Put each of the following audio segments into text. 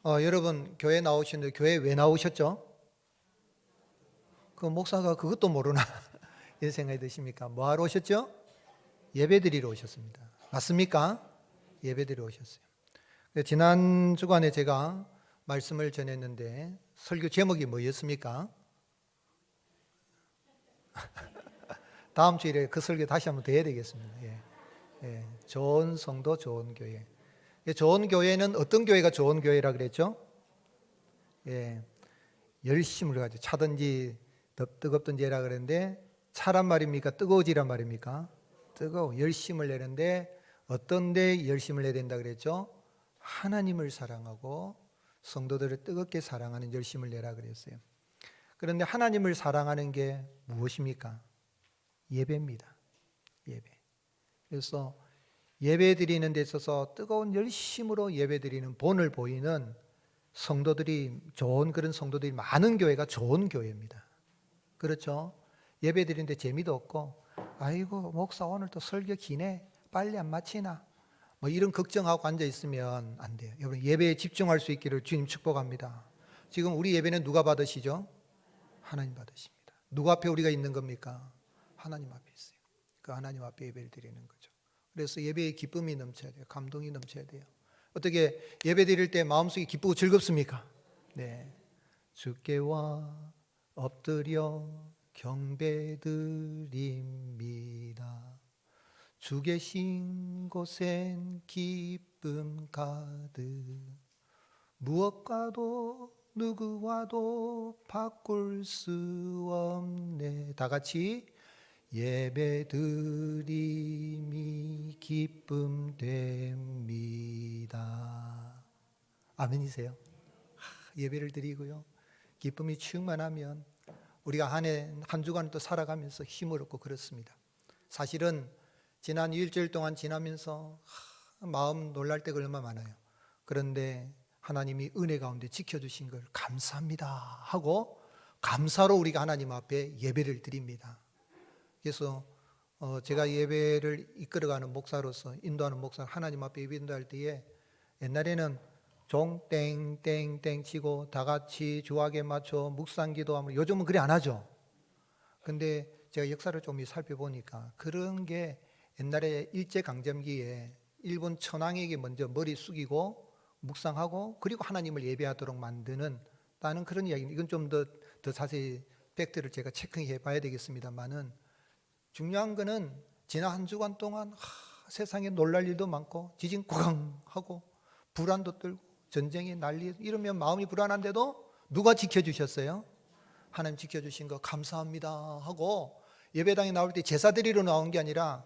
여러분 교회 나오시는데 교회 왜 나오셨죠? 그 목사가 그것도 모르나 이런 생각이 드십니까? 뭐 하러 오셨죠? 예배 드리러 오셨습니다. 맞습니까? 예배 드리러 오셨어요. 지난 주간에 제가 말씀을 전했는데 설교 제목이 뭐였습니까? 다음 주일에 그 설교 다시 한번 더 해야 되겠습니다. 좋은 성도, 좋은 교회. 좋은 교회는 어떤 교회가 좋은 교회라 그랬죠? 열심을 가지고 차든지 뜨겁든지 해라 그랬는데 차란 말입니까? 뜨거워지란 말입니까? 열심을 내는데 어떤 데 열심을 내야 된다 그랬죠? 하나님을 사랑하고 성도들을 뜨겁게 사랑하는 열심을 내라 그랬어요. 그런데 하나님을 사랑하는 게 무엇입니까? 예배입니다. 예배. 그래서 예배 드리는 데 있어서 뜨거운 열심으로 예배 드리는 본을 보이는 성도들이 좋은 그런 성도들이 많은 교회가 좋은 교회입니다. 그렇죠? 예배 드리는데 재미도 없고 아이고 목사 오늘 또 설교 기네 빨리 안 마치나 뭐 이런 걱정하고 앉아 있으면 안 돼요. 여러분 예배에 집중할 수 있기를 주님 축복합니다. 지금 우리 예배는 누가 받으시죠? 하나님 받으십니다. 누구 앞에 우리가 있는 겁니까? 하나님 앞에 있어요. 그 하나님 앞에 예배를 드리는 거죠. 그래서 예배에 기쁨이 넘쳐야 돼요. 감동이 넘쳐야 돼요. 어떻게 예배 드릴 때 마음속이 기쁘고 즐겁습니까? 네. 주께와 엎드려 경배드립니다. 주 계신 곳엔 기쁨 가득 무엇과도 누구와도 바꿀 수 없네. 다 같이 예배드림이 기쁨 됩니다. 아멘이세요? 예배를 드리고요 기쁨이 충만하면 우리가 한 주간 또 살아가면서 힘을 얻고 그렇습니다. 사실은 지난 일주일 동안 지나면서 마음 놀랄 때가 얼마나 많아요. 그런데 하나님이 은혜 가운데 지켜주신 걸 감사합니다 하고 감사로 우리가 하나님 앞에 예배를 드립니다. 그래서 제가 예배를 이끌어가는 목사로서 인도하는 목사 하나님 앞에 예배 인도할 때에 옛날에는 종 땡땡땡 치고 다 같이 주악에 맞춰 묵상기도하면 요즘은 그래 안 하죠. 근데 제가 역사를 좀 살펴보니까 그런 게 옛날에 일제강점기에 일본 천황에게 먼저 머리 숙이고 묵상하고 그리고 하나님을 예배하도록 만드는 나는 그런 이야기입니다. 이건 좀 더 자세히 팩트를 제가 체크해 봐야 되겠습니다만은 중요한 거는 지난 한 주간 동안 세상에 놀랄 일도 많고 지진 꽝 하고 불안도 떨고 전쟁이 난리 이러면 마음이 불안한데도 누가 지켜주셨어요? 하나님 지켜주신 거 감사합니다 하고 예배당에 나올 때 제사 드리러 나온 게 아니라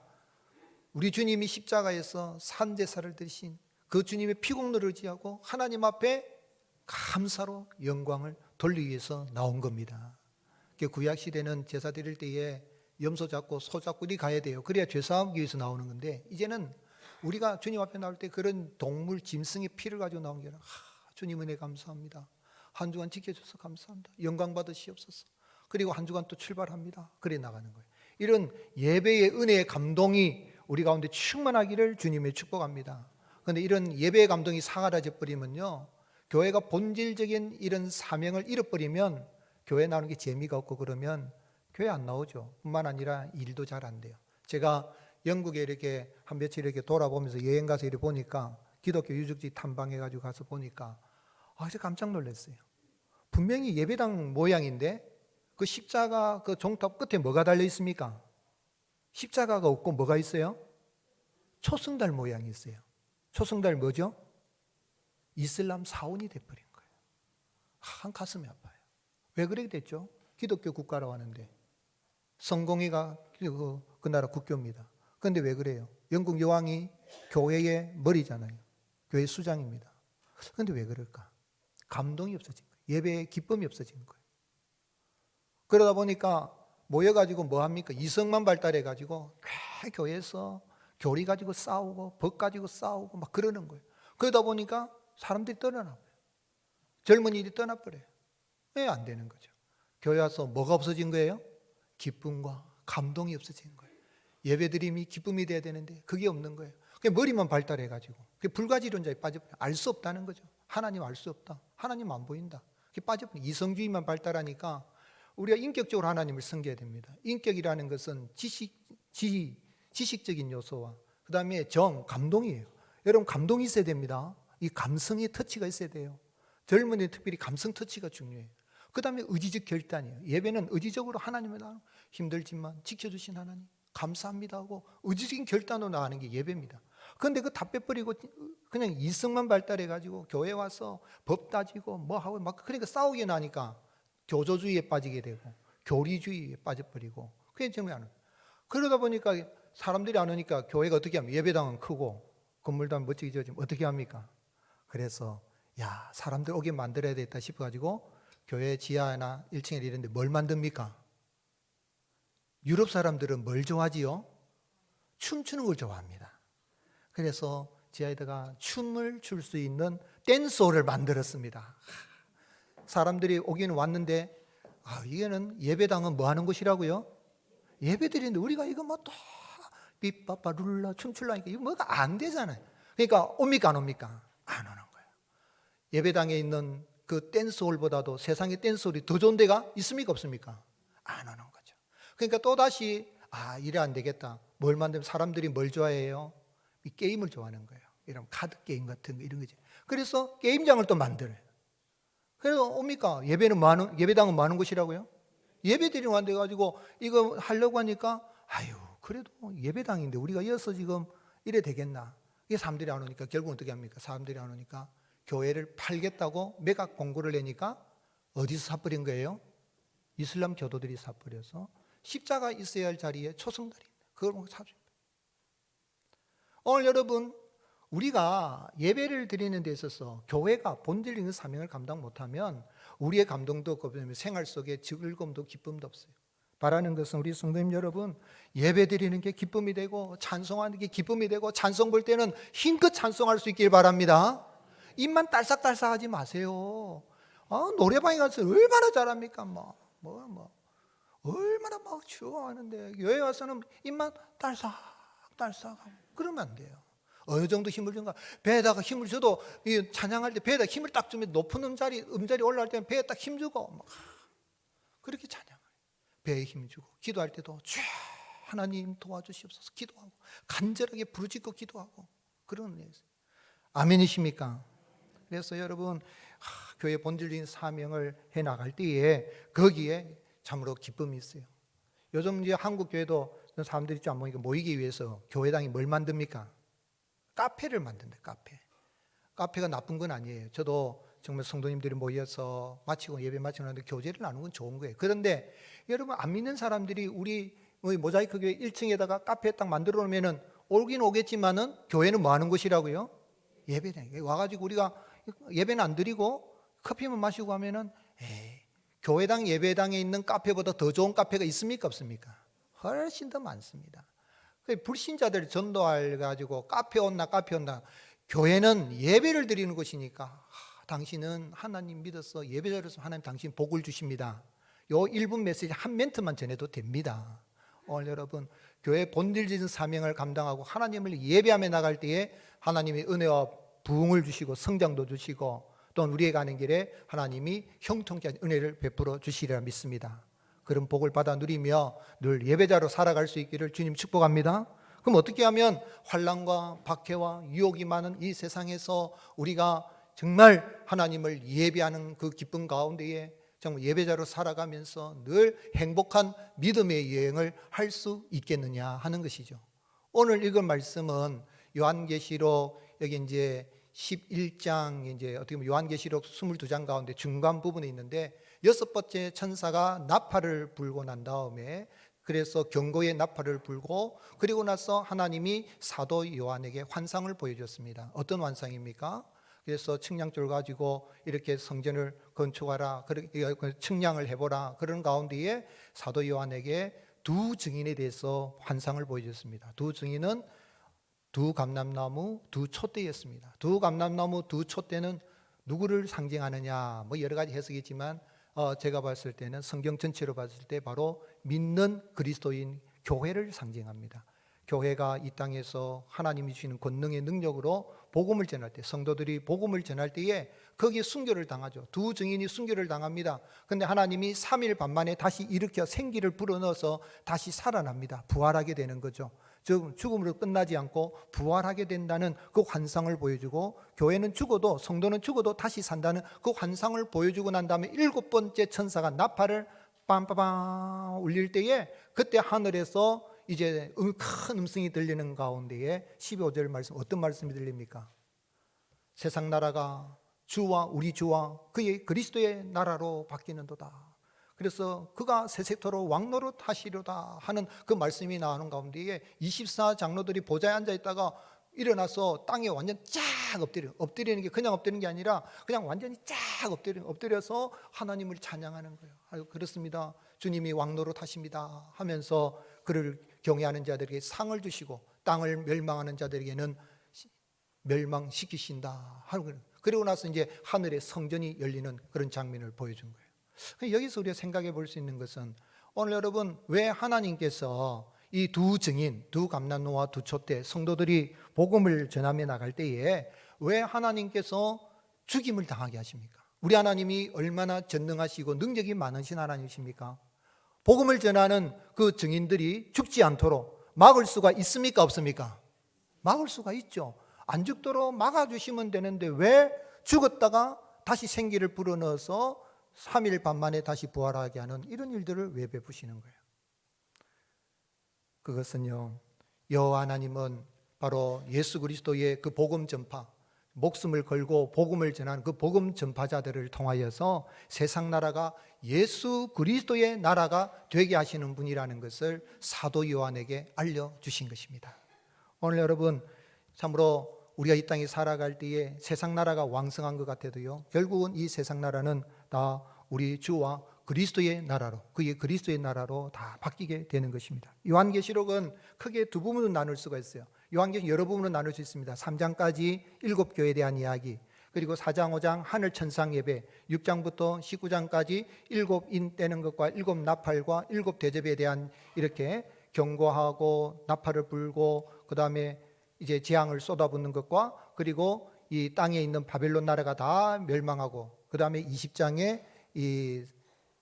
우리 주님이 십자가에서 산제사를 드리신 그 주님의 피공로를 의지하고 하나님 앞에 감사로 영광을 돌리기 위해서 나온 겁니다. 구약시대는 제사 드릴 때에 염소 잡고 소 잡고 이리 가야 돼요. 그래야 죄사하기 위해서 나오는 건데 이제는 우리가 주님 앞에 나올 때 그런 동물 짐승의 피를 가지고 나온 게 아니라 주님 은혜 감사합니다. 한 주간 지켜줘서 감사합니다. 영광 받으시옵소서. 그리고 한 주간 또 출발합니다. 그래 나가는 거예요. 이런 예배의 은혜의 감동이 우리 가운데 충만하기를 주님의 축복합니다. 그런데 이런 예배의 감동이 사라져 버리면요 교회가 본질적인 이런 사명을 잃어버리면 교회 나오는 게 재미가 없고 그러면 교회 안 나오죠. 뿐만 아니라 일도 잘 안 돼요. 제가 영국에 이렇게 한 며칠 이렇게 돌아보면서 여행 가서 이렇게 보니까 기독교 유적지 탐방해가지고 가서 보니까 진짜 깜짝 놀랐어요. 분명히 예배당 모양인데 그 십자가 그 종탑 끝에 뭐가 달려 있습니까? 십자가가 없고 뭐가 있어요? 초승달 모양이 있어요. 초승달 뭐죠? 이슬람 사원이 돼버린 거예요. 한 가슴이 아파요. 왜 그렇게 됐죠? 기독교 국가라고 하는데 성공회가 그 나라 국교입니다. 그런데 왜 그래요? 영국 여왕이 교회의 머리잖아요. 교회 수장입니다. 그런데 왜 그럴까? 감동이 없어진 거예요. 예배의 기쁨이 없어진 거예요. 그러다 보니까 모여가지고 뭐 합니까? 이성만 발달해가지고 교회에서 교리 가지고 싸우고 법 가지고 싸우고 막 그러는 거예요. 그러다 보니까 사람들이 떠나버려요. 젊은이들이 떠나버려요. 왜 안 되는 거죠? 교회 와서 뭐가 없어진 거예요? 기쁨과 감동이 없어진 거예요. 예배드림이 기쁨이 돼야 되는데 그게 없는 거예요. 그냥 머리만 발달해가지고 불가지론자에 빠져버려요. 알 수 없다는 거죠. 하나님 알 수 없다. 하나님 안 보인다. 그게 빠져버린 이성주의만 발달하니까 우리가 인격적으로 하나님을 섬겨야 됩니다. 인격이라는 것은 지식적인 요소와 그 다음에 감동이에요. 여러분 감동이 있어야 됩니다. 이 감성의 터치가 있어야 돼요. 젊은이 특별히 감성 터치가 중요해요. 그 다음에 의지적 결단이에요. 예배는 의지적으로 하나님을 힘들지만 지켜주신 하나님 감사합니다 하고 의지적인 결단으로 나가는 게 예배입니다. 그런데 그 다 빼버리고 그냥 이성만 발달해가지고 교회 와서 법 따지고 뭐 하고 막 그러니까 싸우게 나니까 교조주의에 빠지게 되고 교리주의에 빠져버리고 그게 정말 안 해요. 그러다 보니까 사람들이 안 오니까 교회가 어떻게 하면 예배당은 크고 건물도 멋지게 지어지면 어떻게 합니까? 그래서 야 사람들 오게 만들어야 되겠다 싶어가지고 교회 지하나 1층에 이런데 뭘 만듭니까? 유럽 사람들은 뭘 좋아하지요? 춤추는 걸 좋아합니다. 그래서 지하에다가 춤을 출 수 있는 댄스홀을 만들었습니다. 사람들이 오기는 왔는데 이게는 예배당은 뭐 하는 곳이라고요? 예배드리는데 우리가 이거 뭐 또 삐빠빠 룰라 춤출라니까 이거 뭐가 안 되잖아요. 그러니까 옵니까 안 옵니까? 안 오는 거예요. 예배당에 있는 그 댄스홀보다도 세상에 댄스홀이 더 좋은 데가 있습니까 없습니까? 안 오는 거죠. 그러니까 또다시 이래 안 되겠다. 뭘 만들면 사람들이 뭘 좋아해요? 이 게임을 좋아하는 거예요. 이런 카드 게임 같은 거 이런 거지. 그래서 게임장을 또 만들어요. 그래서 옵니까? 예배당은 뭐 하는 곳이라고요? 예배 드리러 간데 가지고 이거 하려고 하니까 그래도 예배당인데 우리가 이어서 지금 이래 되겠나? 이게 사람들이 안 오니까 결국 어떻게 합니까? 사람들이 안 오니까 교회를 팔겠다고 매각 공고를 내니까 어디서 사버린 거예요? 이슬람 교도들이 사버려서 십자가 있어야 할 자리에 초승달이 있는 그걸 사줍니다. 오늘 여러분 우리가 예배를 드리는 데 있어서 교회가 본질적인 사명을 감당 못하면 우리의 감동도 없고 생활 속에 즐거움도 기쁨도 없어요. 바라는 것은 우리 성도님 여러분 예배 드리는 게 기쁨이 되고 찬송하는 게 기쁨이 되고 찬송 볼 때는 힘껏 찬송할 수 있길 바랍니다. 입만 딸싹딸싹하지 마세요. 노래방에 가서 얼마나 잘합니까? 얼마나 막 추워하는데 교회 와서는 입만 딸싹딸싹하고 그러면 안 돼요. 어느 정도 힘을 준가? 배에다가 힘을 줘도 이 찬양할 때 배에다 힘을 딱 주면 높은 음자리 올라갈 때는 배에 딱 힘 주고 그렇게 찬양해요. 배에 힘 주고 기도할 때도 주 하나님 도와주시옵소서 기도하고 간절하게 부르짖고 기도하고 그런 일이에요. 아멘이십니까? 그래서 여러분 교회 본질적인 사명을 해나갈 때에 거기에 참으로 기쁨이 있어요. 요즘 이제 한국 교회도 사람들이 좀 보니까 모이기 위해서 교회당이 뭘 만듭니까? 카페를 만든다. 카페가 나쁜 건 아니에요. 저도 정말 성도님들이 모여서 예배 마치고 나는데 교제를 나누는 건 좋은 거예요. 그런데 여러분 안 믿는 사람들이 우리 모자이크 교회 1층에다가 카페 딱 만들어 놓으면은 오긴 오겠지만은 교회는 뭐 하는 곳이라고요? 예배당. 와가지고 우리가 예배는 안 드리고 커피만 마시고 하면은 교회당 예배당에 있는 카페보다 더 좋은 카페가 있습니까 없습니까? 훨씬 더 많습니다. 불신자들 전도할 가지고 카페 온나 교회는 예배를 드리는 곳이니까 당신은 하나님 믿어서 예배자로서 하나님 당신 복을 주십니다. 요 1분 메시지 한 멘트만 전해도 됩니다. 오늘 여러분 교회 본질적인 사명을 감당하고 하나님을 예배하며 나갈 때에 하나님의 은혜와 부흥을 주시고 성장도 주시고 또는 우리의 가는 길에 하나님이 형통케 하는 은혜를 베풀어 주시리라 믿습니다. 그런 복을 받아 누리며 늘 예배자로 살아갈 수 있기를 주님 축복합니다. 그럼 어떻게 하면 환난과 박해와 유혹이 많은 이 세상에서 우리가 정말 하나님을 예배하는 그 기쁨 가운데에 정말 예배자로 살아가면서 늘 행복한 믿음의 여행을 할 수 있겠느냐 하는 것이죠. 오늘 읽은 말씀은 요한계시록 여기 이제 11장 이제 어떻게 보면 요한계시록 22장 가운데 중간 부분에 있는데 6번째 천사가 나팔을 불고 난 다음에 그래서 경고의 나팔을 불고 그리고 나서 하나님이 사도 요한에게 환상을 보여줬습니다. 어떤 환상입니까? 그래서 측량돌 가지고 이렇게 성전을 건축하라, 측량을 해보라. 그런 가운데에 사도 요한에게 두 증인에 대해서 환상을 보여줬습니다. 두 증인은 두 감람나무 두 촛대였습니다. 두 감람나무 두 촛대는 누구를 상징하느냐 뭐 여러 가지 해석이지만 제가 봤을 때는 성경 전체로 봤을 때 바로 믿는 그리스도인 교회를 상징합니다. 교회가 이 땅에서 하나님이 주시는 권능의 능력으로 복음을 전할 때, 성도들이 복음을 전할 때에 거기에 순교를 당하죠. 두 증인이 순교를 당합니다. 그런데 하나님이 3일 반 만에 다시 일으켜 생기를 불어넣어서 다시 살아납니다. 부활하게 되는 거죠. 즉 죽음으로 끝나지 않고 부활하게 된다는 그 환상을 보여주고, 교회는 죽어도, 성도는 죽어도 다시 산다는 그 환상을 보여주고 난 다음에 7번째 천사가 나팔을 빰빠밤 울릴 때에, 그때 하늘에서 이제 큰 음성이 들리는 가운데에 15절 말씀, 어떤 말씀이 들립니까? 세상 나라가 주와 우리 주와 그의 그리스도의 나라로 바뀌는도다. 그래서 그가 세세토록 왕노릇 하시려다 하는 그 말씀이 나오는 가운데에 24장로들이 보좌에 앉아 있다가 일어나서 땅에 완전 쫙 엎드리는 게 그냥 엎드리는 게 아니라 그냥 완전히 쫙 엎드려서 하나님을 찬양하는 거예요. 아유, 그렇습니다. 주님이 왕노릇 하십니다 하면서 그를 경외하는 자들에게 상을 주시고 땅을 멸망하는 자들에게는 멸망시키신다. 그리고 나서 이제 하늘의 성전이 열리는 그런 장면을 보여준 거예요. 여기서 우리가 생각해 볼 수 있는 것은, 오늘 여러분, 왜 하나님께서 이 두 증인, 두 감난노와 두 촛대 성도들이 복음을 전하며 나갈 때에 왜 하나님께서 죽임을 당하게 하십니까? 우리 하나님이 얼마나 전능하시고 능력이 많으신 하나님이십니까? 복음을 전하는 그 증인들이 죽지 않도록 막을 수가 있습니까? 없습니까? 막을 수가 있죠. 안 죽도록 막아주시면 되는데 왜 죽었다가 다시 생기를 불어넣어서 3일 반 만에 다시 부활하게 하는 이런 일들을 왜 베푸시는 거예요? 그것은요, 여호와 하나님은 바로 예수 그리스도의 그 복음 전파, 목숨을 걸고 복음을 전하는 그 복음 전파자들을 통하여서 세상 나라가 예수 그리스도의 나라가 되게 하시는 분이라는 것을 사도 요한에게 알려주신 것입니다. 오늘 여러분, 참으로 우리가 이 땅에 살아갈 때에 세상 나라가 왕성한 것 같아도요, 결국은 이 세상 나라는 다 우리 주와 그리스도의 나라로, 그의 그리스도의 나라로 다 바뀌게 되는 것입니다. 요한계시록은 크게 두 부분으로 나눌 수가 있어요. 요한계시록 여러 부분으로 나눌 수 있습니다. 3장까지 7교회에 대한 이야기, 그리고 4장 5장 하늘 천상 예배, 6장부터 19장까지 7인 떼는 것과 7 나팔과 7 대접에 대한 이렇게 경고하고 나팔을 불고 그 다음에 이제 재앙을 쏟아붓는 것과, 그리고 이 땅에 있는 바벨론 나라가 다 멸망하고, 그 다음에 20장에 이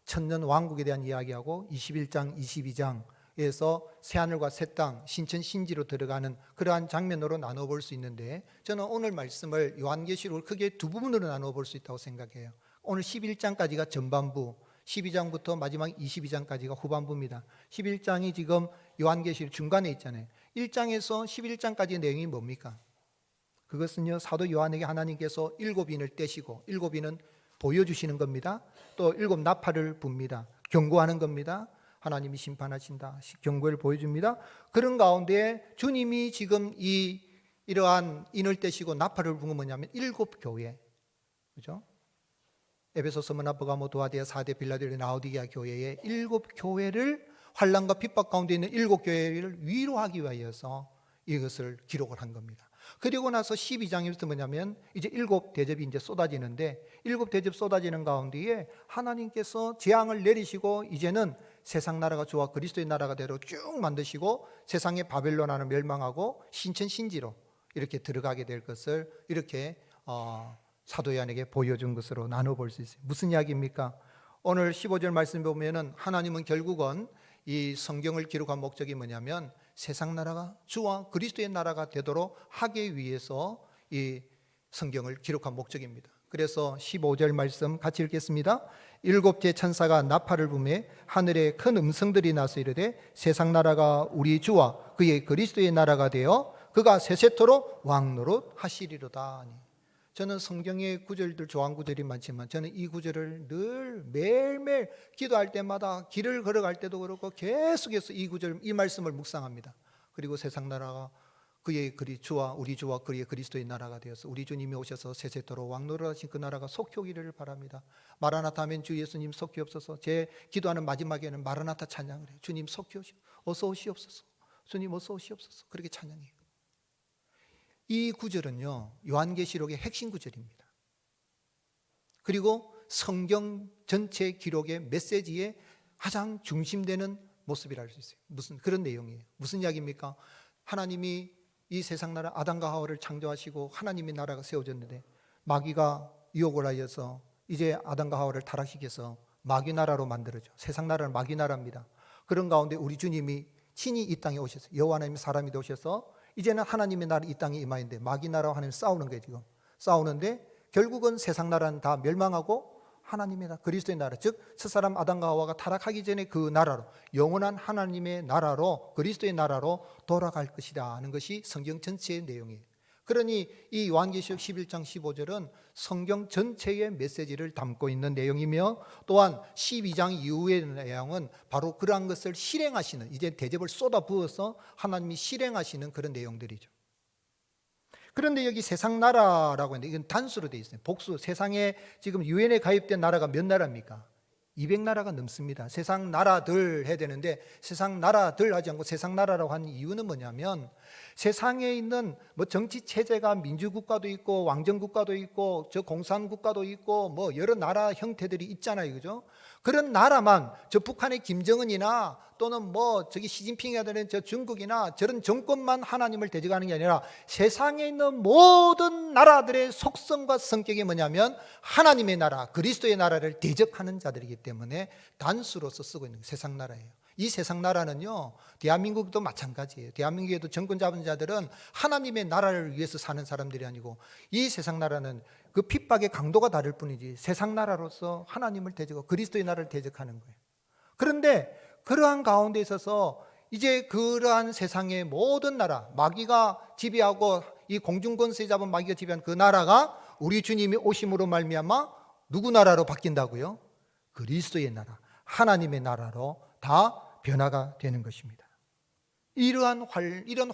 천년 왕국에 대한 이야기하고 21장, 22장에서 새하늘과 새 땅, 신천 신지로 들어가는 그러한 장면으로 나눠 볼 수 있는데, 저는 오늘 말씀을 요한계시록을 크게 두 부분으로 나눠 볼 수 있다고 생각해요. 오늘 11장까지가 전반부, 12장부터 마지막 22장까지가 후반부입니다. 11장이 지금 요한계시록 중간에 있잖아요. 1장에서 11장까지의 내용이 뭡니까? 그것은요, 사도 요한에게 하나님께서 7인을 떼시고, 7인은 보여주시는 겁니다. 또 7 나팔을 붑니다. 경고하는 겁니다. 하나님이 심판하신다, 경고를 보여줍니다. 그런 가운데 주님이 지금 이러한 인을 떼시고 나팔을 부은 뭐냐면 7 교회, 그죠? 에베소서, 스무나, 버가모, 두아디아, 사대, 빌라델비아, 라오디게아 교회의 7 교회를, 환난과 핍박 가운데 있는 7 교회를 위로하기 위하여서 이것을 기록을 한 겁니다. 그리고 나서 12장에서 뭐냐면 이제 7 대접이 이제 쏟아지는데, 7 대접 쏟아지는 가운데에 하나님께서 재앙을 내리시고 이제는 세상 나라가 주와 그리스도의 나라가 되도록 쭉 만드시고 세상의 바벨론 하나 멸망하고 신천 신지로 이렇게 들어가게 될 것을 이렇게 사도 요한에게 보여준 것으로 나눠볼 수 있어요. 무슨 이야기입니까? 오늘 15절 말씀 보면은 하나님은 결국은 이 성경을 기록한 목적이 뭐냐면 세상 나라가 주와 그리스도의 나라가 되도록 하기 위해서 이 성경을 기록한 목적입니다. 그래서 15절 말씀 같이 읽겠습니다. 7째 천사가 나팔을 부매 하늘에 큰 음성들이 나서 이르되 세상 나라가 우리 주와 그의 그리스도의 나라가 되어 그가 세세토록 왕노릇 하시리로다. 저는 성경의 구절들 좋아하는 구절이 많지만 저는 이 구절을 늘 매일매일 기도할 때마다 길을 걸어갈 때도 그렇고 계속해서 이 구절, 이 말씀을 묵상합니다. 그리고 세상 나라가 그의 주와 우리 주와 그의 그리스도의 나라가 되어서 우리 주님이 오셔서 세세토록 왕노릇하신 그 나라가 속히 오기를 바랍니다. 마라나타 하면 주 예수님 속히 없어서, 제 기도하는 마지막에는 마라나타 찬양을 해요. 주님 속히 어서 오시옵소서. 주님 어서 오시옵소서. 그렇게 찬양해요. 이 구절은요, 요한계시록의 핵심 구절입니다. 그리고 성경 전체 기록의 메시지의 가장 중심되는 모습이라 할 수 있어요. 무슨 그런 내용이에요. 무슨 이야기입니까? 하나님이 이 세상 나라 아담과 하와를 창조하시고 하나님의 나라가 세워졌는데 마귀가 유혹을 하여서 이제 아담과 하와를 타락시켜서 마귀 나라로 만들어져. 세상 나라는 마귀 나라입니다. 그런 가운데 우리 주님이 친히 이 땅에 오셔서 여호와 하나님의 사람이 되셔서 이제는 하나님의 나라 이 땅에 임하는데 마귀 나라와 하나님 싸우는 거예요. 지금 싸우는데 결국은 세상 나라는 다 멸망하고 하나님의 나라, 그리스도의 나라, 즉 첫사람 아담과 하와가 타락하기 전에 그 나라로, 영원한 하나님의 나라로, 그리스도의 나라로 돌아갈 것이다 하는 것이 성경 전체의 내용이에요. 그러니 이 요한계시록 11장 15절은 성경 전체의 메시지를 담고 있는 내용이며, 또한 12장 이후의 내용은 바로 그러한 것을 실행하시는, 이제 대접을 쏟아 부어서 하나님이 실행하시는 그런 내용들이죠. 그런데 여기 세상 나라라고 하는데 이건 단수로 되어 있어요. 복수. 세상에 지금 유엔에 가입된 나라가 몇 나라입니까? 200나라가 넘습니다. 세상 나라들 해야 되는데 세상 나라들 하지 않고 세상 나라라고 하는 이유는 뭐냐면, 세상에 있는 뭐 정치 체제가 민주국가도 있고 왕정국가도 있고 저 공산국가도 있고 뭐 여러 나라 형태들이 있잖아요. 그죠? 그런 나라만, 저 북한의 김정은이나 또는 뭐 저기 시진핑이가 되는 저 중국이나 저런 정권만 하나님을 대적하는 게 아니라 세상에 있는 모든 나라들의 속성과 성격이 뭐냐면 하나님의 나라, 그리스도의 나라를 대적하는 자들이기 때문에 단수로서 쓰고 있는 세상 나라예요. 이 세상 나라는요, 대한민국도 마찬가지예요. 대한민국에도 정권 잡은 자들은 하나님의 나라를 위해서 사는 사람들이 아니고, 이 세상 나라는 그 핍박의 강도가 다를 뿐이지 세상 나라로서 하나님을 대적하고 그리스도의 나라를 대적하는 거예요. 그런데 그러한 가운데 있어서 이제 그러한 세상의 모든 나라, 마귀가 지배하고 이 공중권세 잡은 마귀가 지배한 그 나라가 우리 주님이 오심으로 말미암아 누구 나라로 바뀐다고요? 그리스도의 나라, 하나님의 나라로 다 변화가 되는 것입니다. 이런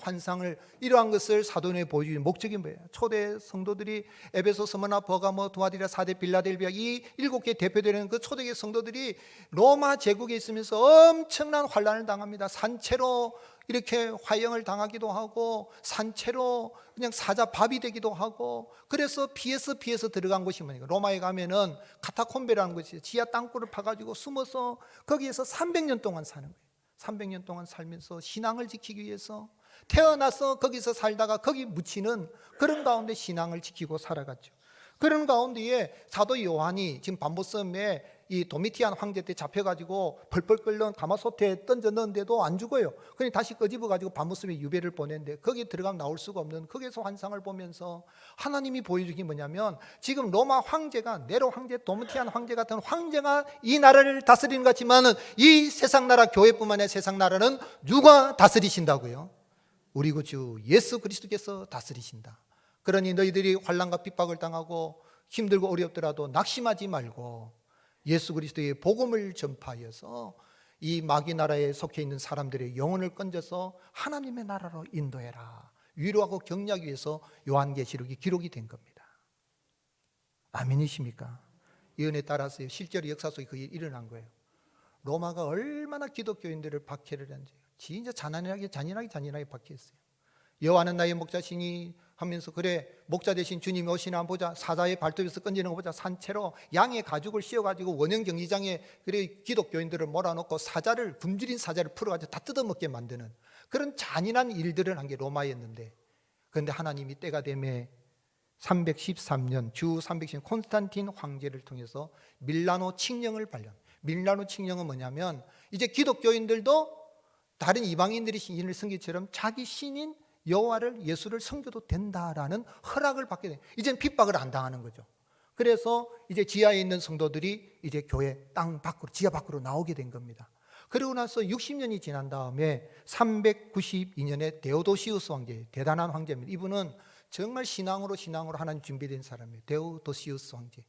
환상을, 이러한 것을 사도행전에 보여주는 목적이 뭐예요? 초대 성도들이 에베소, 스무나, 버가모, 두아디라, 사데, 빌라델비아, 이 7개 대표되는 그 초대교회 성도들이 로마 제국에 있으면서 엄청난 환난을 당합니다. 산채로 이렇게 화형을 당하기도 하고 산채로 그냥 사자밥이 되기도 하고, 그래서 피해서 들어간 곳이 뭐니까, 로마에 가면은 카타콤베라는 곳이 지하 땅굴을 파가지고 숨어서 거기에서 300년 동안 사는 거예요. 300년 동안 살면서 신앙을 지키기 위해서 태어나서 거기서 살다가 거기 묻히는 그런 가운데 신앙을 지키고 살아갔죠. 그런 가운데에 사도 요한이 지금 반보섬에 이 도미티안 황제 때 잡혀가지고 펄펄 끓는 가마솥에 던져 넣었는데도 안 죽어요. 그냥 다시 끄집어가지고 반보섬에 유배를 보냈는데 거기에 들어가면 나올 수가 없는, 거기에서 환상을 보면서 하나님이 보여주긴 게 뭐냐면, 지금 로마 황제가, 네로 황제, 도미티안 황제 같은 황제가 이 나라를 다스리는 것 같지만 이 세상 나라, 교회뿐만 아니라 세상 나라는 누가 다스리신다고요? 우리 구주 예수 그리스도께서 다스리신다. 그러니 너희들이 환난과 핍박을 당하고 힘들고 어렵더라도 낙심하지 말고 예수 그리스도의 복음을 전파하여서 이 마귀 나라에 속해 있는 사람들의 영혼을 건져서 하나님의 나라로 인도해라. 위로하고 격려하기 위해서 요한계시록이 기록이 된 겁니다. 아멘이십니까? 이 은혜 따라서 실제로 역사 속에 그게 일어난 거예요. 로마가 얼마나 기독교인들을 박해를 했는지 진짜 잔인하게 박해했어요. 여호와는 나의 목자시니 하면서, 그래 목자 대신 주님이 오시나 한번 보자. 사자의 발톱에서 건지는 거 보자. 산채로 양의 가죽을 씌워가지고 원형 경기장에 그래 기독교인들을 몰아놓고 사자를, 굶주린 사자를 풀어가지고 다 뜯어먹게 만드는 그런 잔인한 일들을 한 게 로마였는데, 그런데 하나님이 때가 되매 313년 주 310년 콘스탄틴 황제를 통해서 밀라노 칙령을 발령. 밀라노 칙령은 뭐냐면, 이제 기독교인들도 다른 이방인들이 신을 섬기처럼 자기 신인 여호와를, 예수를 섬겨도 된다라는 허락을 받게 돼. 이제는 핍박을 안 당하는 거죠. 그래서 이제 지하에 있는 성도들이 이제 교회 땅 밖으로, 지하 밖으로 나오게 된 겁니다. 그리고 나서 60년이 지난 다음에 392년에 데오도시우스 황제, 대단한 황제입니다. 이분은 정말 신앙으로 하나님 준비된 사람이에요. 데오도시우스 황제.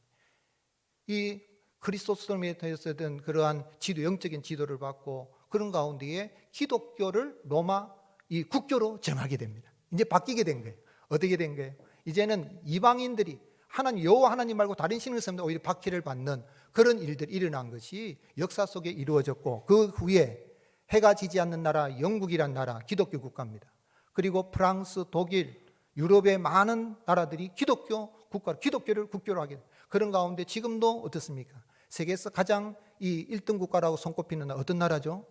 이 그리스도스에 대해서든 그러한 지도, 영적인 지도를 받고 그런 가운데에 기독교를 로마 이 국교로 정하게 됩니다. 이제 바뀌게 된 거예요. 어떻게 된 거예요? 이제는 이방인들이 하나님, 여호와 하나님 말고 다른 신을 섬기다 오히려 박해를 받는 그런 일들이 일어난 것이 역사 속에 이루어졌고, 그 후에 해가 지지 않는 나라 영국이란 나라 기독교 국가입니다. 그리고 프랑스, 독일, 유럽의 많은 나라들이 기독교 국가, 기독교를 국교로 하게 돼요. 그런 가운데 지금도 어떻습니까? 세계에서 가장 이 1등 국가라고 손꼽히는 나라 어떤 나라죠?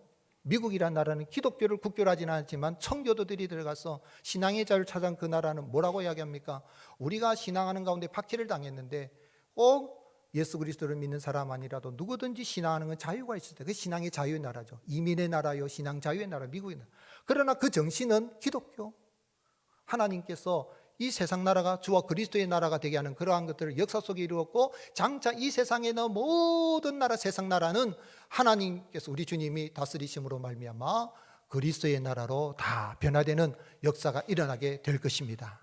미국이라는 나라는 기독교를 국교로 하지는 않지만 청교도들이 들어가서 신앙의 자유를 찾은 그 나라는 뭐라고 이야기합니까? 우리가 신앙하는 가운데 박해를 당했는데 꼭 예수 그리스도를 믿는 사람 아니라도 누구든지 신앙하는 건 자유가 있을 때, 그 신앙의 자유의 나라죠. 이민의 나라요, 신앙 자유의 나라, 미국의 나라. 그러나 그 정신은 기독교. 하나님께서 이 세상 나라가 주와 그리스도의 나라가 되게 하는 그러한 것들을 역사 속에 이루었고, 장차 이 세상에 있는 모든 나라, 세상 나라는 하나님께서, 우리 주님이 다스리심으로 말미암아 그리스도의 나라로 다 변화되는 역사가 일어나게 될 것입니다.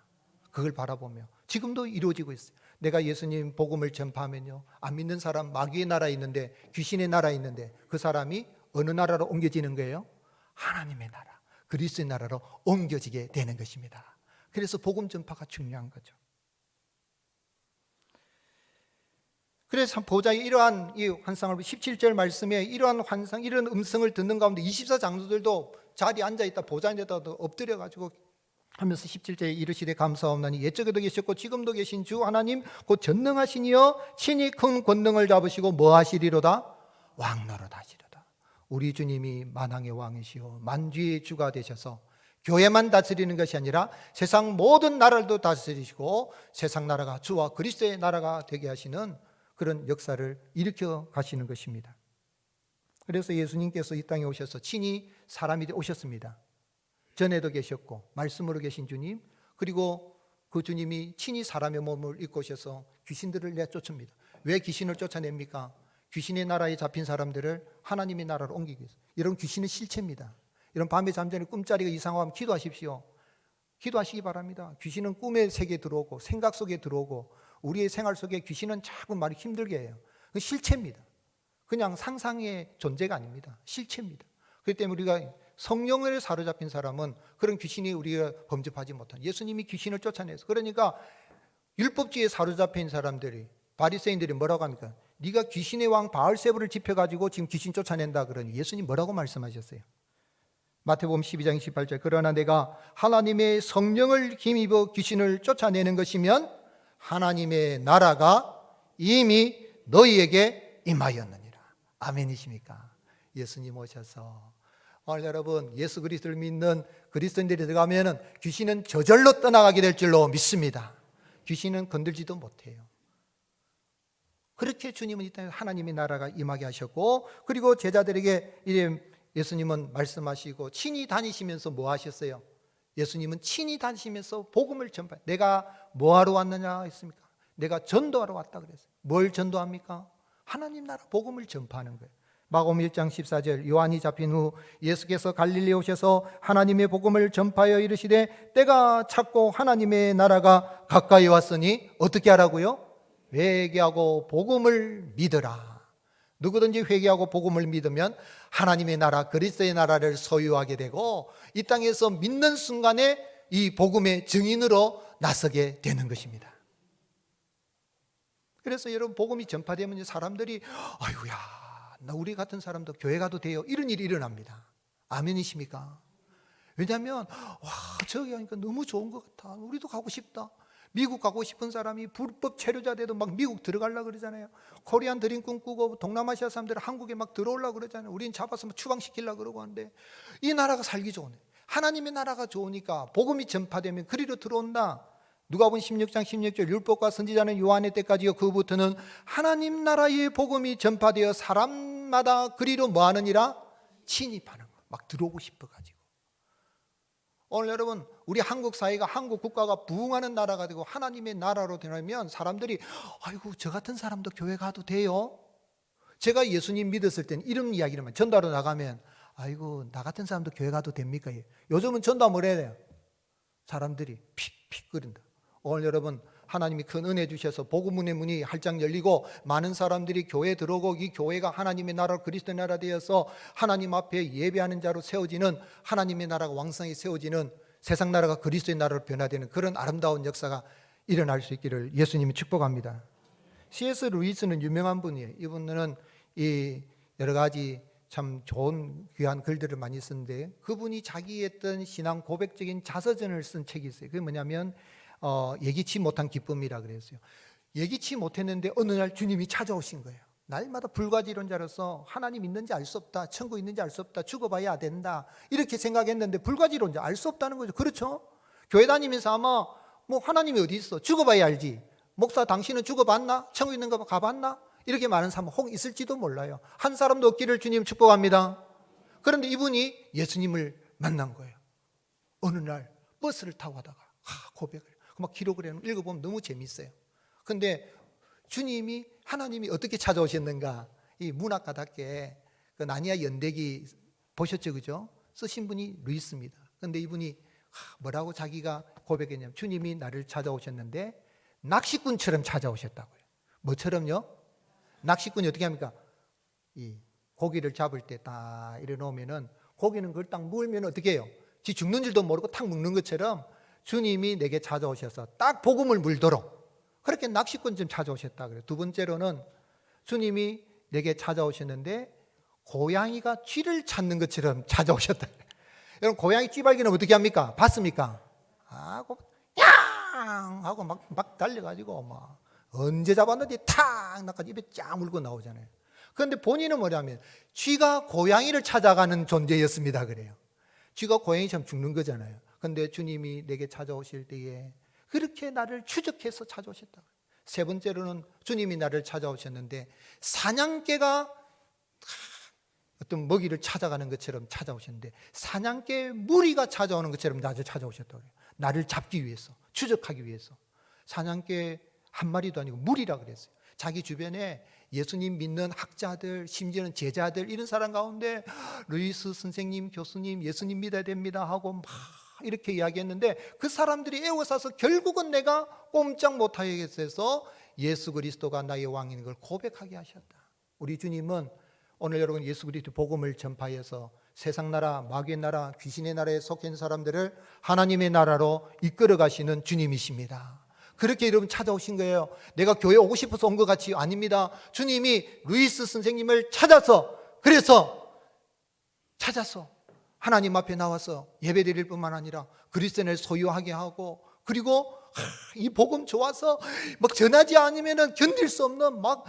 그걸 바라보며 지금도 이루어지고 있어요. 내가 예수님 복음을 전파하면요, 안 믿는 사람 마귀의 나라에 있는데, 귀신의 나라에 있는데 그 사람이 어느 나라로 옮겨지는 거예요? 하나님의 나라, 그리스도의 나라로 옮겨지게 되는 것입니다. 그래서 복음 전파가 중요한 거죠. 그래서 보좌의 이러한 이 환상을 17절 말씀에 이러한 환상, 이런 음성을 듣는 가운데 24장로들도 자리에 앉아있다 보좌에다 엎드려가지고 하면서 17절에 이르시되 감사옵나니 옛적에도 계셨고 지금도 계신 주 하나님 곧 전능하시니여 친히 큰 권능을 잡으시고 뭐 하시리로다? 왕노릇 하시리로다. 우리 주님이 만왕의 왕이시오 만주의 주가 되셔서 교회만 다스리는 것이 아니라 세상 모든 나라도 다스리시고 세상 나라가 주와 그리스도의 나라가 되게 하시는 그런 역사를 일으켜 가시는 것입니다. 그래서 예수님께서 이 땅에 오셔서 친히 사람이 오셨습니다. 전에도 계셨고 말씀으로 계신 주님, 그리고 그 주님이 친히 사람의 몸을 입고 오셔서 귀신들을 내쫓습니다. 왜 귀신을 쫓아냅니까? 귀신의 나라에 잡힌 사람들을 하나님의 나라로 옮기기 위해서. 이런 귀신은 실체입니다. 이런 밤에 잠자는 꿈자리가 이상하면 기도하십시오. 기도하시기 바랍니다. 귀신은 꿈의 세계에 들어오고 생각 속에 들어오고 우리의 생활 속에 귀신은 자꾸 말이 힘들게 해요. 그 실체입니다. 그냥 상상의 존재가 아닙니다. 실체입니다. 그렇기 때문에 우리가 성령을 사로잡힌 사람은 그런 귀신이 우리가 범접하지 못한, 예수님이 귀신을 쫓아내서, 그러니까 율법주의에 사로잡힌 사람들이, 바리새인들이 뭐라고 합니까? 네가 귀신의 왕 바알세불을 집혀가지고 지금 귀신 쫓아낸다 그러니 예수님 뭐라고 말씀하셨어요? 마태복음 12장 28절 그러나 내가 하나님의 성령을 힘입어 귀신을 쫓아내는 것이면 하나님의 나라가 이미 너희에게 임하였느니라. 아멘이십니까? 예수님 오셔서 오늘 여러분 예수 그리스도를 믿는 그리스도인들이 들어가면 귀신은 저절로 떠나가게 될 줄로 믿습니다. 귀신은 건들지도 못해요. 그렇게 주님은 이 땅에 하나님의 나라가 임하게 하셨고, 그리고 제자들에게 예수님은 말씀하시고 친히 다니시면서 뭐 하셨어요? 예수님은 친히 다니시면서 복음을 전파. 내가 뭐 하러 왔느냐 했습니까? 내가 전도하러 왔다 그랬어요. 뭘 전도합니까? 하나님 나라 복음을 전파하는 거예요. 마가복음 1장 14절 요한이 잡힌 후 예수께서 갈릴리에 오셔서 하나님의 복음을 전파하여 이르시되 때가 찼고 하나님의 나라가 가까이 왔으니 어떻게 하라고요? 회개하고 복음을 믿으라. 누구든지 회개하고 복음을 믿으면 하나님의 나라, 그리스도의 나라를 소유하게 되고 이 땅에서 믿는 순간에 이 복음의 증인으로 나서게 되는 것입니다. 그래서 여러분 복음이 전파되면 사람들이 아이고야, 나 우리 같은 사람도 교회 가도 돼요, 이런 일이 일어납니다. 아멘이십니까? 왜냐하면 와, 저기 하니까 너무 좋은 것 같아, 우리도 가고 싶다. 미국 가고 싶은 사람이 불법 체류자 돼도 막 미국 들어가려고 그러잖아요. 코리안 드림 꿈꾸고 동남아시아 사람들은 한국에 막 들어오려고 그러잖아요. 우리는 잡아서 막 추방시키려고 그러고 하는데 이 나라가 살기 좋네. 하나님의 나라가 좋으니까 복음이 전파되면 그리로 들어온다. 누가복음 16장 16절 율법과 선지자는 요한의 때까지요 그부터는 하나님 나라의 복음이 전파되어 사람마다 그리로 뭐하느니라? 침입하는 거. 막 들어오고 싶어가지고. 오늘 여러분 우리 한국 사회가, 한국 국가가 부흥하는 나라가 되고 하나님의 나라로 되면 사람들이 아이고 저 같은 사람도 교회 가도 돼요? 제가 예수님 믿었을 때는 이런 이야기를 하면, 전도하러 나가면 아이고 나 같은 사람도 교회 가도 됩니까? 요즘은 전도하면 뭐라 해야 돼요? 사람들이 픽픽 거린다. 오늘 여러분 하나님이 큰 은혜 주셔서 복음의 문이 활짝 열리고 많은 사람들이 교회에 들어오고 이 교회가 하나님의 나라, 그리스도의 나라 되어서 하나님 앞에 예배하는 자로 세워지는, 하나님의 나라가 왕성히 세워지는, 세상 나라가 그리스도의 나라로 변화되는 그런 아름다운 역사가 일어날 수 있기를 예수님이 축복합니다. C.S. 루이스는 유명한 분이에요. 이분은 이 여러 가지 참 좋은 귀한 글들을 많이 쓰는데 그분이 자기의 어떤 신앙 고백적인 자서전을 쓴 책이 있어요. 그게 뭐냐면 예기치 못한 기쁨이라 그랬어요. 예기치 못했는데 어느 날 주님이 찾아오신 거예요. 날마다 불가지론자로서 하나님 있는지 알 수 없다, 천국 있는지 알 수 없다, 죽어봐야 된다 이렇게 생각했는데 불가지론자, 알 수 없다는 거죠. 그렇죠? 교회 다니면서 아마 뭐 하나님이 어디 있어? 죽어봐야 알지. 목사 당신은 죽어봤나? 천국 있는 거 가봤나? 이렇게 많은 사람 혹 있을지도 몰라요. 한 사람도 없기를 주님 축복합니다. 그런데 이분이 예수님을 만난 거예요. 어느 날 버스를 타고 가다가 고백을 막 기록을 읽어보면 너무 재밌어요. 근데 주님이, 하나님이 어떻게 찾아오셨는가, 이 문학가답게 그 나니아 연대기 보셨죠, 그죠? 쓰신 분이 루이스입니다. 근데 이분이 뭐라고 자기가 고백했냐면, 주님이 나를 찾아오셨는데 낚시꾼처럼 찾아오셨다고요. 뭐처럼요? 낚시꾼이 어떻게 합니까? 이 고기를 잡을 때 딱 이래 놓으면은 고기는 그걸 딱 물면 어떻게 해요? 지 죽는 줄도 모르고 탁 먹는 것처럼 주님이 내게 찾아오셔서 딱 복음을 물도록 그렇게 낚시꾼처럼 찾아오셨다 그래요. 두 번째로는 주님이 내게 찾아오셨는데 고양이가 쥐를 찾는 것처럼 찾아오셨다. 여러분, 고양이 쥐 발견하면 어떻게 합니까? 봤습니까? 하고 양 하고 막 달려가지고 막 언제 잡았는지 탁 나까지 입에 쫙 물고 나오잖아요. 그런데 본인은 뭐냐면 쥐가 고양이를 찾아가는 존재였습니다 그래요. 쥐가 고양이처럼 죽는 거잖아요. 그런데 주님이 내게 찾아오실 때에 그렇게 나를 추적해서 찾아오셨다. 세 번째로는 주님이 나를 찾아오셨는데 사냥개가 어떤 먹이를 찾아가는 것처럼 찾아오셨는데 사냥개 무리가 찾아오는 것처럼 나를 찾아오셨다고 그래요. 나를 잡기 위해서, 추적하기 위해서. 사냥개 한 마리도 아니고 무리라 그랬어요. 자기 주변에 예수님 믿는 학자들, 심지어는 제자들, 이런 사람 가운데 루이스 선생님, 교수님, 예수님 믿어야 됩니다 하고 막 이렇게 이야기했는데 그 사람들이 애워싸서 결국은 내가 꼼짝 못하겠어서 예수 그리스도가 나의 왕인 걸 고백하게 하셨다. 우리 주님은 오늘 여러분 예수 그리스도 복음을 전파해서 세상 나라, 마귀의 나라, 귀신의 나라에 속해 있는 사람들을 하나님의 나라로 이끌어 가시는 주님이십니다. 그렇게 여러분 찾아오신 거예요. 내가 교회 오고 싶어서 온 것 같이 아닙니다. 주님이 루이스 선생님을 찾아서 하나님 앞에 나와서 예배드릴 뿐만 아니라 그리스도인을 소유하게 하고, 그리고 이 복음 좋아서 막 전하지 않으면 견딜 수 없는 막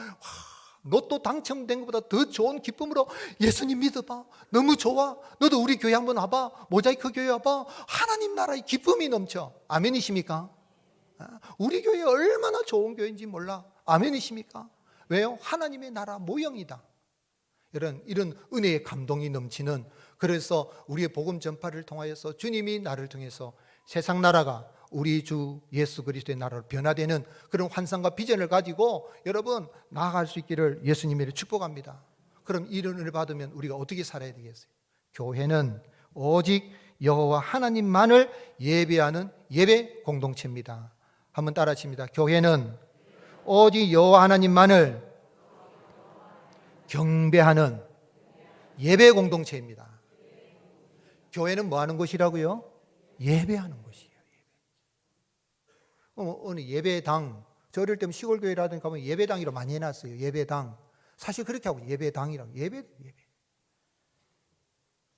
로또 당첨된 것보다 더 좋은 기쁨으로 예수님 믿어봐, 너무 좋아, 너도 우리 교회 한번 와봐, 모자이크 교회 와봐, 하나님 나라의 기쁨이 넘쳐. 아멘이십니까? 우리 교회 얼마나 좋은 교회인지 몰라. 아멘이십니까? 왜요? 하나님의 나라 모형이다. 이런 은혜의 감동이 넘치는, 그래서 우리의 복음 전파를 통하여서 주님이 나를 통해서 세상 나라가 우리 주 예수 그리스도의 나라로 변화되는 그런 환상과 비전을 가지고 여러분 나아갈 수 있기를 예수님이 축복합니다. 그럼 이런 은혜를 받으면 우리가 어떻게 살아야 되겠어요? 교회는 오직 여호와 하나님만을 예배하는 예배 공동체입니다. 한번 따라하십니다. 교회는 오직 여호와 하나님만을 경배하는 예배 공동체입니다. 교회는 뭐 하는 곳이라고요? 예배하는 곳이에요. 어느 예배당, 저 어릴 때 시골 교회라든가 가면 예배당이라고 많이 해놨어요. 예배당. 사실 그렇게 하고 예배당이라고. 예배.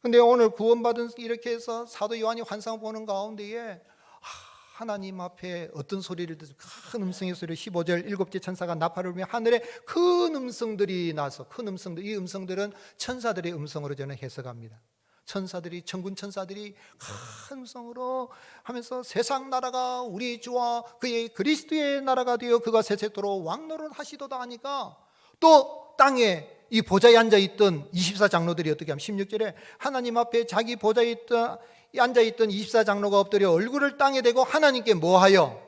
근데 오늘 구원받은 이렇게 해서 사도 요한이 환상을 보는 가운데에 하나님 앞에 어떤 소리를 듣고 큰 음성의 소리, 15절 일곱째 천사가 나팔을 불며 하늘에 큰 음성들이 나서, 큰 음성들, 이 음성들은 천사들의 음성으로 저는 해석합니다. 천사들이, 천군 천사들이 큰 음성으로 하면서 세상 나라가 우리 주와 그의 그리스도의 나라가 되어 그가 세세토록 왕노릇 하시도다 하니까, 또 땅에 이 보좌에 앉아있던 24장로들이 어떻게 하면 16절에 하나님 앞에 자기 보좌에 앉아있던 24장로가 엎드려 얼굴을 땅에 대고 하나님께 뭐하여?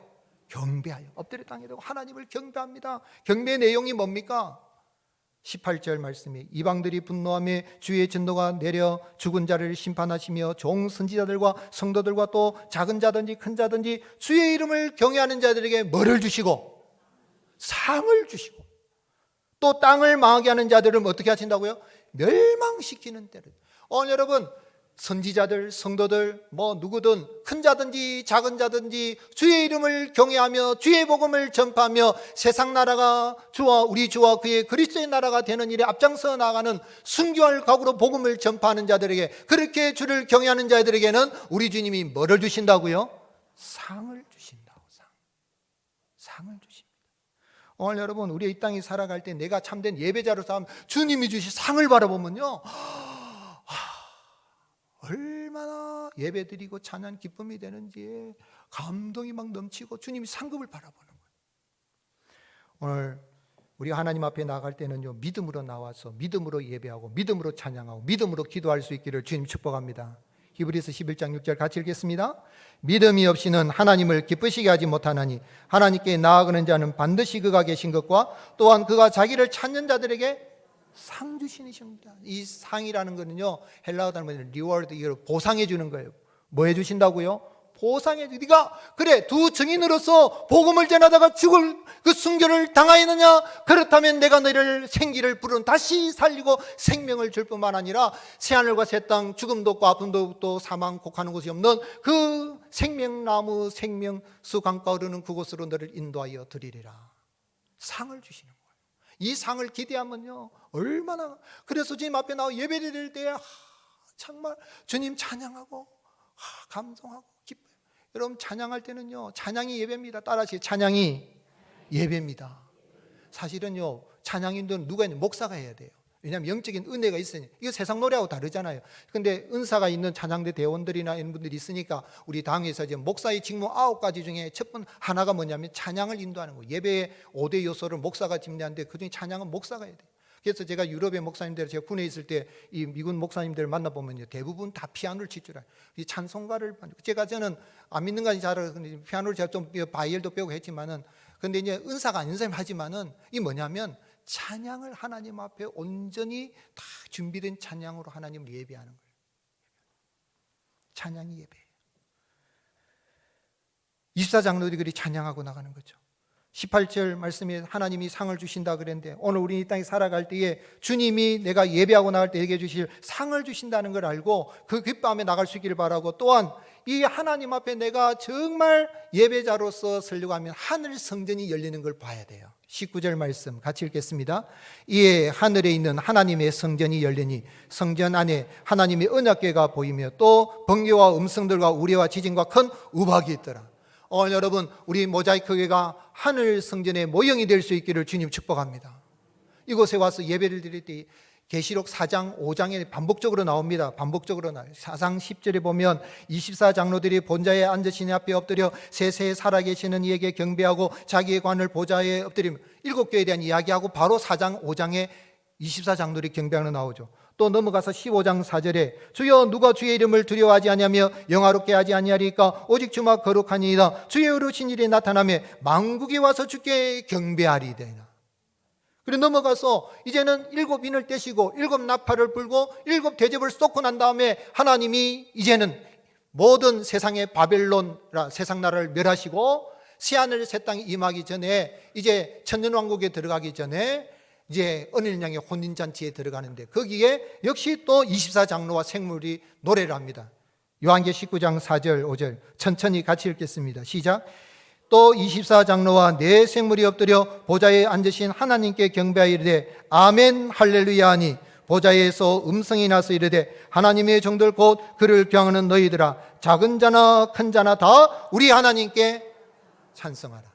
경배하여. 엎드려 땅에 대고 하나님을 경배합니다. 경배의 내용이 뭡니까? 18절 말씀이 이방들이 분노하며 주의 진노가 내려 죽은 자를 심판하시며 종 선지자들과 성도들과 또 작은 자든지 큰 자든지 주의 이름을 경외하는 자들에게 뭐를 주시고? 상을 주시고, 또 땅을 망하게 하는 자들을 어떻게 하신다고요? 멸망시키는 때를. 여러분, 선지자들, 성도들, 누구든 큰 자든지 작은 자든지 주의 이름을 경외하며 주의 복음을 전파하며 세상 나라가 우리 주와 그의 그리스도의 나라가 되는 일에 앞장서 나가는 순교할 각오로 복음을 전파하는 자들에게, 그렇게 주를 경외하는 자들에게는 우리 주님이 뭐를 주신다고요? 상을 주신다고. 상을 주십니다. 오늘 여러분, 우리 이 땅에 살아갈 때 내가 참된 예배자로서 주님이 주신 상을 바라보면요, 얼마나 예배드리고 찬양 기쁨이 되는지 감동이 막 넘치고 주님이 상급을 바라보는 거예요. 오늘 우리 하나님 앞에 나갈 때는요, 믿음으로 나와서 믿음으로 예배하고 믿음으로 찬양하고 믿음으로 기도할 수 있기를 주님 축복합니다. 히브리서 11장 6절 같이 읽겠습니다. 믿음이 없이는 하나님을 기쁘시게 하지 못하나니 하나님께 나아가는 자는 반드시 그가 계신 것과 또한 그가 자기를 찾는 자들에게 상 주시니십니다. 이 상이라는 거는요, 헬라어 단어는 리워드, 이걸 보상해 주는 거예요. 뭐 해 주신다고요? 보상해 주. 네가 그래 두 증인으로서 복음을 전하다가 죽을 그 순교를 당하였느냐? 그렇다면 내가 너희를 생기를 부른 다시 살리고 생명을 줄 뿐만 아니라 새하늘과 새 땅, 죽음도 없고 아픔도 없고 사망 곡하는 곳이 없는 그 생명나무 생명수 강가 흐르는 그곳으로 너를 인도하여 드리리라. 상을 주시는 거예요. 이 상을 기대하면요, 얼마나. 그래서 주님 앞에 나와 예배드릴 때 정말 주님 찬양하고 감동하고 기뻐요. 여러분, 찬양할 때는요, 찬양이 예배입니다. 따라하시죠. 찬양이 예배입니다. 사실은요, 찬양인들은 누가 있는 목사가 해야 돼요. 왜냐하면 영적인 은혜가 있으니. 이거 세상 노래하고 다르잖아요. 근데 은사가 있는 찬양대 대원들이나 이런 분들이 있으니까 우리 당에서 이제 목사의 직무 9가지 중에 첫 번째 하나가 뭐냐면 찬양을 인도하는 거예요. 예배의 5대 요소를 목사가 집례하는데 그중에 찬양은 목사가 해야 돼요. 그래서 제가 유럽의 목사님들, 제가 군에 있을 때 이 미군 목사님들을 만나보면요, 대부분 다 피아노를 칠 줄 알아요. 이 찬송가를, 저는 안 믿는 거 잘 알아요. 근데 피아노를 제가 좀 바이엘도 배우고 했지만은, 근데 이제 은사가 아닌 사람이 하지만은, 이 뭐냐면 찬양을 하나님 앞에 온전히 다 준비된 찬양으로 하나님을 예배하는 거예요. 찬양이 예배예요. 24장로들이 그리 찬양하고 나가는 거죠. 18절 말씀에 하나님이 상을 주신다 그랬는데, 오늘 우리 이 땅에 살아갈 때에 주님이 내가 예배하고 나갈 때 얘기해 주실 상을 주신다는 걸 알고 그 기쁨에 나갈 수 있기를 바라고, 또한 이 하나님 앞에 내가 정말 예배자로서 서려고 하면 하늘 성전이 열리는 걸 봐야 돼요. 19절 말씀 같이 읽겠습니다. 이에 하늘에 있는 하나님의 성전이 열리니 성전 안에 하나님의 언약궤가 보이며 또 번개와 음성들과 우레와 지진과 큰 우박이 있더라. 여러분, 우리 모자이크교회가 하늘 성전의 모형이 될 수 있기를 주님 축복합니다. 이곳에 와서 예배를 드릴 때 계시록 4장 5장에 반복적으로 나옵니다. 반복적으로 나와요. 4장 10절에 보면 24장로들이 본자에 앉으신 앞에 엎드려 세세에 살아계시는 이에게 경배하고 자기의 관을 보좌에 엎드리며, 7교회에 대한 이야기하고 바로 4장 5장에 24장로들이 경배하는 나오죠. 또 넘어가서 15장 4절에 주여 누가 주의 이름을 두려워하지 아니하며 영화롭게 하지 아니하리까 오직 주만 거룩하니이다. 주의 의로우신 일이 나타나며 만국이 와서 주께 경배하리이다. 그리고 넘어가서 이제는 7인을 떼시고 7나팔을 불고 7대접을 쏟고 난 다음에 하나님이 이제는 모든 세상의 바벨론 세상 나라를 멸하시고 새하늘 새 땅이 임하기 전에, 이제 천년왕국에 들어가기 전에 이제 언일량의 혼인잔치에 들어가는데, 거기에 역시 또 24장로와 생물이 노래를 합니다. 요한계 19장 4절 5절 천천히 같이 읽겠습니다. 시작. 또 24장로와 네 생물이 엎드려 보좌에 앉으신 하나님께 경배하여 이르되 아멘 할렐루야 하니 보좌에서 음성이 나서 이르되 하나님의 종들 곧 그를 경하는 너희들아 작은 자나 큰 자나 다 우리 하나님께 찬송하라.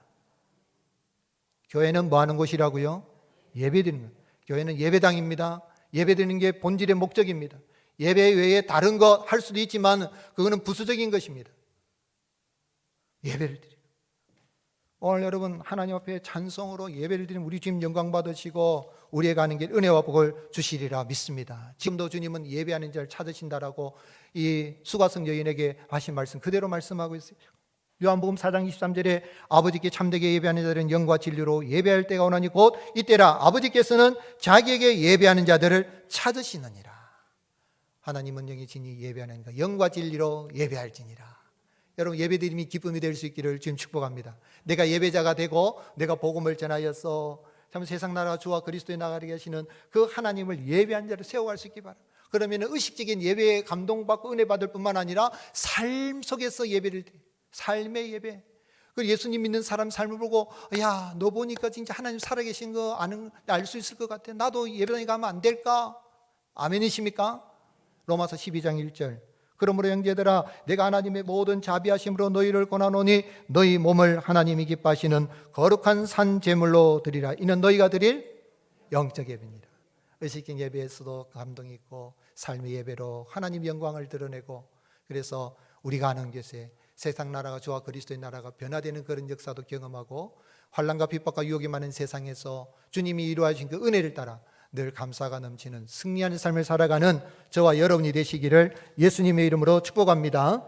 교회는 뭐 하는 곳이라고요? 예배드리는 거예요. 교회는 예배당입니다. 예배드리는 게 본질의 목적입니다. 예배 외에 다른 거 할 수도 있지만 그거는 부수적인 것입니다. 예배를 드리는, 오늘 여러분 하나님 앞에 찬송으로 예배를 드리는 우리 주님 영광 받으시고 우리에게 가는 길 은혜와 복을 주시리라 믿습니다. 지금도 주님은 예배하는 자를 찾으신다라고 이 수가성 여인에게 하신 말씀 그대로 말씀하고 있어요. 요한복음 4장 23절에 아버지께 참되게 예배하는 자들은 영과 진리로 예배할 때가 오나니 곧 이때라 아버지께서는 자기에게 예배하는 자들을 찾으시느니라. 하나님은 영이시니 예배하는 자 영과 진리로 예배할지니라. 여러분, 예배드림이 기쁨이 될 수 있기를 지금 축복합니다. 내가 예배자가 되고 내가 복음을 전하여서 참 세상 나라 주와 그리스도에 나가게 하시는 그 하나님을 예배한 자를 세워갈 수 있기 바랍니다. 그러면 의식적인 예배에 감동받고 은혜 받을 뿐만 아니라 삶 속에서 예배를 드려요. 삶의 예배. 그 예수님 믿는 사람 삶을 보고 야, 너 보니까 진짜 하나님 살아계신 거 알 수 있을 것 같아. 나도 예배당에 가면 안 될까? 아멘이십니까? 로마서 12장 1절 그러므로 형제들아 내가 하나님의 모든 자비하심으로 너희를 권하노니 너희 몸을 하나님이 기뻐하시는 거룩한 산 제물로 드리라. 이는 너희가 드릴 영적 예배니라. 의식적 예배에서도 감동이 있고 삶의 예배로 하나님 영광을 드러내고, 그래서 우리가 하는 것에 세상 나라가 주와 그리스도의 나라가 변화되는 그런 역사도 경험하고, 환난과 핍박과 유혹이 많은 세상에서 주님이 이루어진 그 은혜를 따라 늘 감사가 넘치는 승리하는 삶을 살아가는 저와 여러분이 되시기를 예수님의 이름으로 축복합니다.